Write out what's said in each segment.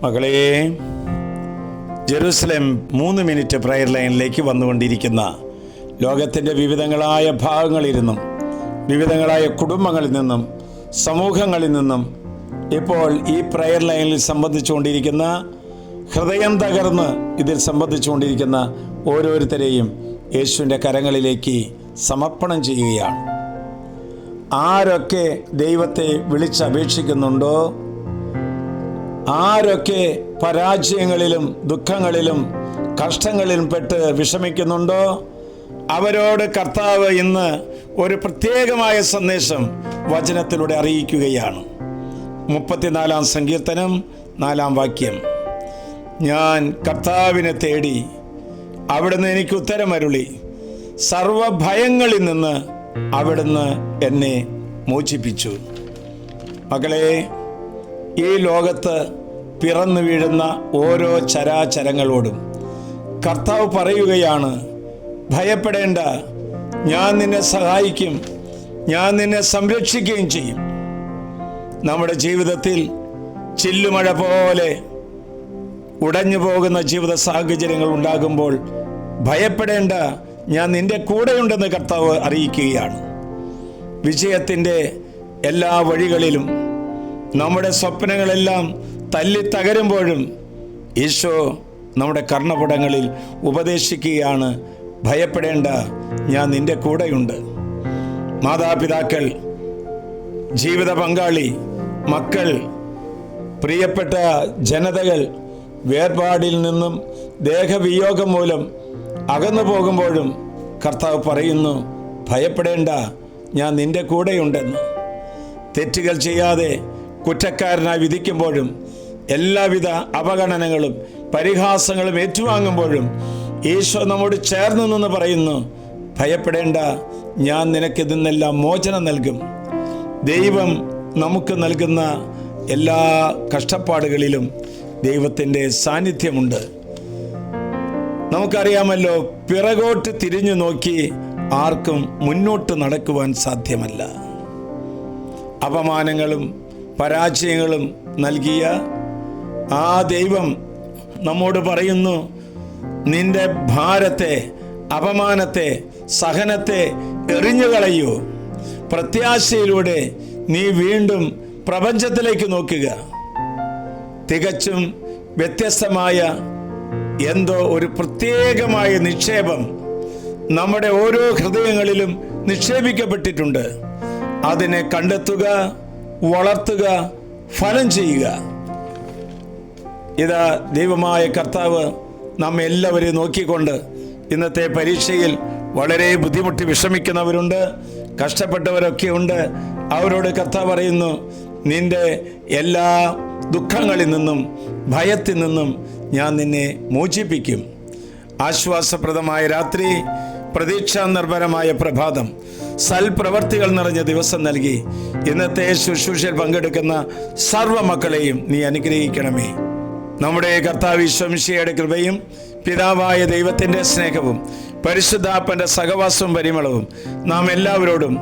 മകളെ, Jerusalem 3 minute prayer ലൈനിലേക്ക് വന്നുകൊണ്ടിരിക്കുന്ന ലോകത്തിൻ്റെ വിവിധങ്ങളായ ഭാഗങ്ങളിൽ നിന്നും, വിവിധങ്ങളായ കുടുംബങ്ങളിൽ നിന്നും, സമൂഹങ്ങളിൽ നിന്നും ഇപ്പോൾ ഈ പ്രയർ ലൈനിൽ സംബന്ധിച്ചുകൊണ്ടിരിക്കുന്ന, ഹൃദയം തകർന്ന് ഇതിൽ സംബന്ധിച്ചുകൊണ്ടിരിക്കുന്ന ഓരോരുത്തരെയും യേശുവിൻ്റെ കരങ്ങളിലേക്ക് സമർപ്പണം ചെയ്യുകയാണ്. ആരൊക്കെ ദൈവത്തെ വിളിച്ചപേക്ഷിക്കുന്നുണ്ടോ, ആരൊക്കെ പരാജയങ്ങളിലും ദുഃഖങ്ങളിലും കഷ്ടങ്ങളിലും പെട്ട് വിഷമിക്കുന്നുണ്ടോ, അവരോട് കർത്താവ് ഇന്ന് ഒരു പ്രത്യേകമായ സന്ദേശം വചനത്തിലൂടെ അറിയിക്കുകയാണ്. 34-ാം സങ്കീർത്തനം 4-ാം വാക്യം: ഞാൻ കർത്താവിനെ തേടി, അവിടുന്ന് എനിക്ക് ഉത്തരമരുളി, സർവഭയങ്ങളിൽ നിന്ന് അവിടുന്ന് എന്നെ മോചിപ്പിച്ചു. മകളെ, ഈ ലോകത്ത് പിറന്നു വീഴുന്ന ഓരോ ചരാചരങ്ങളോടും കർത്താവ് പറയുകയാണ്, ഭയപ്പെടേണ്ട, ഞാൻ നിന്നെ സഹായിക്കും, ഞാൻ നിന്നെ സംരക്ഷിക്കുകയും ചെയ്യും. നമ്മുടെ ജീവിതത്തിൽ ചില്ലുമഴ പോലെ ഉടഞ്ഞു പോകുന്ന ജീവിത സാഹചര്യങ്ങൾ ഉണ്ടാകുമ്പോൾ ഭയപ്പെടേണ്ട, ഞാൻ നിന്റെ കൂടെയുണ്ടെന്ന് കർത്താവ് അറിയിക്കുകയാണ്. വിജയത്തിൻ്റെ എല്ലാ വഴികളിലും നമ്മുടെ സ്വപ്നങ്ങളെല്ലാം തല്ലി തകരുമ്പോഴും ഈശോ നമ്മുടെ കർണപുടങ്ങളിൽ ഉപദേശിക്കുകയാണ്, ഭയപ്പെടേണ്ട, ഞാൻ നിന്റെ കൂടെയുണ്ട്. മാതാപിതാക്കൾ, ജീവിത പങ്കാളി, മക്കൾ, പ്രിയപ്പെട്ട ജനതകൾ വേർപാടിൽ നിന്നും ദേഹവിയോഗം മൂലം അകന്നു പോകുമ്പോഴും കർത്താവ് പറയുന്നു, ഭയപ്പെടേണ്ട, ഞാൻ നിന്റെ കൂടെയുണ്ടെന്ന്. തെറ്റുകൾ ചെയ്യാതെ കുറ്റക്കാരനായി വിധിക്കുമ്പോഴും എല്ലാവിധ അവഗണനകളും പരിഹാസങ്ങളും ഏറ്റുവാങ്ങുമ്പോഴും ഈശോ നമ്മോട് ചേർന്ന് നിന്ന് പറയുന്നു, ഭയപ്പെടേണ്ട, ഞാൻ നിനക്കിതിൽ നിന്നെല്ലാം മോചനം നൽകും. ദൈവം നമുക്ക് നൽകുന്ന എല്ലാ കഷ്ടപ്പാടുകളിലും ദൈവത്തിൻ്റെ സാന്നിധ്യമുണ്ട്. നമുക്കറിയാമല്ലോ, പിറകോട്ട് തിരിഞ്ഞു നോക്കി ആർക്കും മുന്നോട്ട് നടക്കുവാൻ സാധ്യമല്ല. അപമാനങ്ങളും പരാജയങ്ങളും നൽകിയ ആ ദൈവം നമ്മോട് പറയുന്നു, നിന്റെ ഭാരത്തെ, അപമാനത്തെ, സഹനത്തെ എറിഞ്ഞുകളയൂ. പ്രത്യാശയിലൂടെ നീ വീണ്ടും പ്രപഞ്ചത്തിലേക്ക് നോക്കുക. തികച്ചും വ്യത്യസ്തമായ എന്തോ ഒരു പ്രത്യേകമായ നിക്ഷേപം നമ്മുടെ ഓരോ ഹൃദയങ്ങളിലും നിക്ഷേപിക്കപ്പെട്ടിട്ടുണ്ട്. അതിനെ കണ്ടെത്തുക, വളർത്തുക, ഫലം ചെയ്യുക. ഇതാ ദൈവമായ കർത്താവ് നമ്മെ എല്ലാവരെയും നോക്കിക്കൊണ്ട്, ഇന്നത്തെ പരീക്ഷയിൽ വളരെ ബുദ്ധിമുട്ടി വിഷമിക്കുന്നവരുണ്ട്, കഷ്ടപ്പെട്ടവരൊക്കെ ഉണ്ട്. അവരോട് കർത്താവ് പറയുന്നു, നിന്റെ എല്ലാ ദുഃഖങ്ങളിൽ നിന്നും ഭയത്തിൽ നിന്നും ഞാൻ നിന്നെ മോചിപ്പിക്കും. ആശ്വാസപ്രദമായ രാത്രി, പ്രതീക്ഷാ നിർഭരമായ പ്രഭാതം, സൽപ്രവർത്തികൾ നിറഞ്ഞ ദിവസം നൽകി ഇന്നത്തെ ശുശ്രൂഷയിൽ പങ്കെടുക്കുന്ന സർവ്വ മക്കളെയും നീ അനുഗ്രഹിക്കണമേ. നമ്മുടെ കർത്താവ് ഈശോ മിശിഹായുടെ കൃപയും പിതാവായ ദൈവത്തിൻ്റെ സ്നേഹവും പരിശുദ്ധാത്മൻ്റെ സഹവാസവും പരിമളവും നാം എല്ലാവരോടും,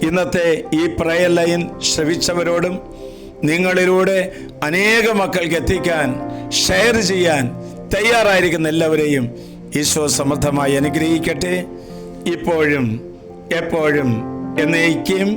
ഇന്നത്തെ ഈ പ്രയർ ലൈൻ ശ്രവിച്ചവരോടും, നിങ്ങളിലൂടെ അനേക മക്കൾക്ക് എത്തിക്കാൻ, ഷെയർ ചെയ്യാൻ തയ്യാറായിരിക്കുന്ന എല്ലാവരെയും ഈശോ സമൃദ്ധമായി അനുഗ്രഹിക്കട്ടെ, ഇപ്പോഴും എപ്പോഴും എന്നേക്കും.